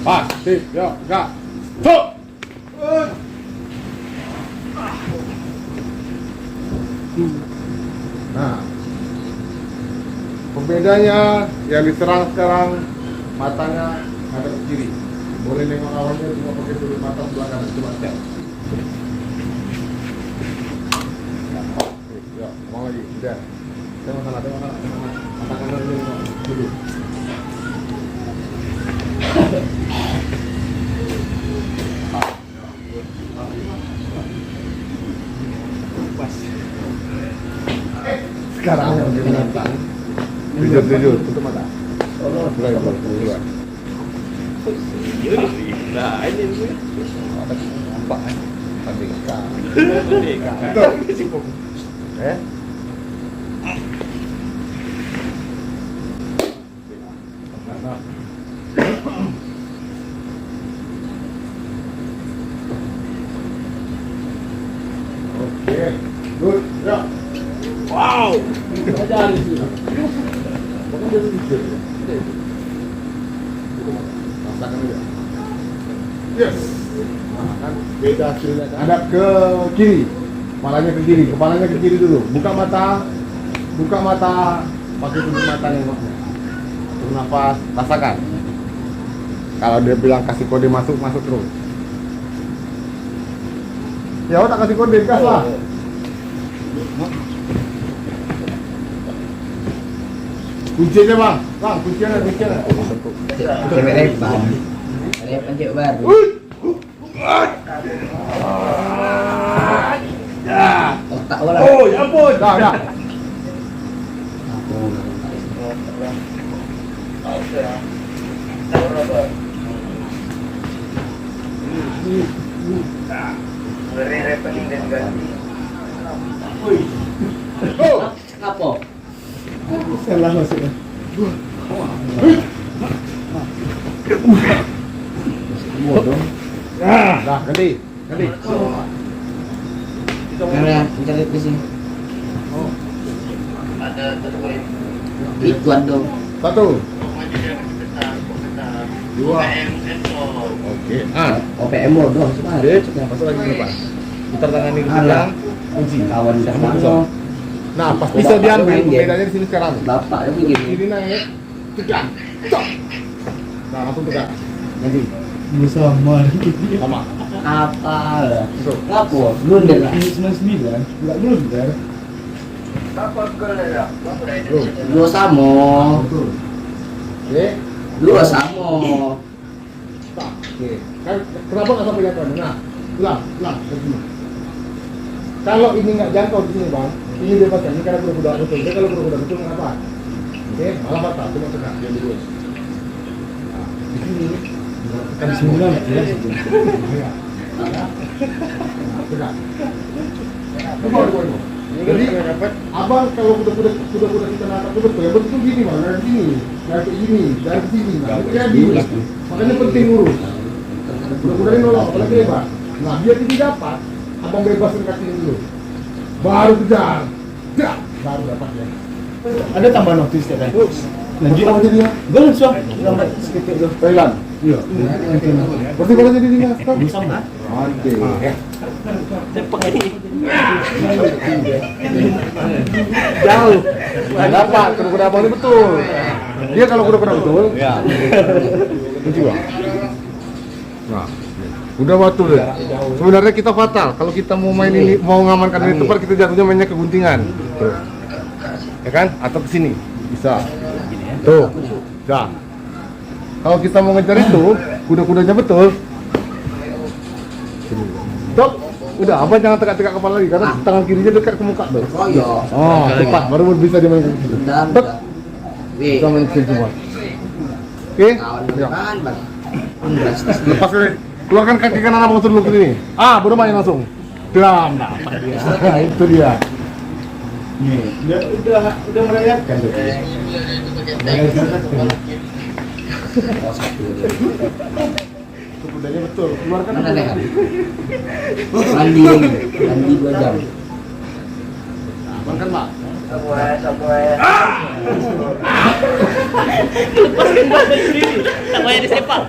Pas, sip, yuk, gak. Tuh. Nah, pembedanya yang diserang sekarang matanya ada ke kiri. Boleh nengok awalnya cuma pakai sudut mata sebelah kanan cuma cek. Ya, mau lagi, udah. Tengok sana, mata kanan dulu. Pas. Sekarang jujur, tutup mata. Mulai. Nah, ini gue. Ada nampak kan? Tandika. Oke, good, ya. Wow. Aja di sini. Bukan dia sedikit. Rasakan aja. Yes. Nah, kan beda hasilnya kan. Ada ke kiri. Kepalanya ke kiri, kepalanya ke kiri dulu. Buka mata. Pakai tutup mata nengoknya. Turun nafas, rasakan. Kalau dia bilang kasih kode masuk terus. Ya udah kasih kode, gas lah. Kuncinya bang, kuncinya. Cewek bang, ada pencet baru. Otak bola. Oh ya ampun, dah. Apa? Salah masuknya. Dah, ganti. Mana mencari di sini? Ada terbaik. Ikuan dong. Satu. Dua. Oke. OPM dong. Masuk lagi ke depan. Putar tangan ini ke Alah. belakang. Kunci. Kawan dah Kamu mana? Nah, pas bisa diambil, bedanya di sini sekarang. Bapak yang begini. Ini naik, tegak, cok. Nah, langsung tegak. Nanti Bersama Sama. apa? Masuk. Apa? Blunder lah. 99 nggak blunder. Tuh. Dua samo. Betul. Oke. Dua samo. Stop. Oke. Kan kenapa nggak sampai jatuh? Nah, ulang. Begini. Kalau ini nggak jangkau di sini bang, ini bebaskan. Ini karena kuda betul. Dia kalau kuda betul kenapa? Oke, malah patah. Cuma tegak. Dia lurus. Nah, di sini. Kan 9 ya. Iya. Tegak. Coba. Jadi abang kalau kuda kita nangkap betul, yang betul gini bang, dari sini, dari sini, dari sini, jadi makanya penting urus. Kuda ini nolong, apalagi lebar. Nah biar ini dapat, abang bebasin kaki ini dulu, baru kejar, baru dapat ya. Ada tambahan waktu istirahat. Lanjut. Apa jadi ya? Belum suam. Lambat sedikit tuh. Thailand. Iya. Berarti kalau jadi ini stop. Sama. Oke. Cepeng ini. Jauh. Nggak dapat. Kuda abang ini betul. Dia kalau kuda betul. Ya. Kunci bang. Nah. Udah waktu deh. Sebenarnya kita fatal. Kalau kita mau main ini, mau ngamankan ini tepat, kita jatuhnya mainnya ke guntingan. Tuh. Ya kan? Atau ke sini. Bisa. Tuh. Bisa. Kalau kita mau ngejar itu, kuda-kudanya betul. Stop. Udah, abang jangan tegak-tegak kepala lagi karena tangan kirinya dekat ke muka tuh. Oh iya. Oh, tepat. Baru bisa dia main ke situ. Stop. Wih. Kita main ke sini semua. Oke? Kawan Ya. kan bang. Lepas dulu. Keluarkan kaki kanan abang dulu ke sini. Baru main langsung. Dam, dapat dia. Itu dia. Nih, udah merayakan tuh. Itu kudanya betul. Keluarkan Mana dulu. leher? Mandi 2 jam. Abang kan, Pak. Lepaskan badan sendiri. Tak payah disepak.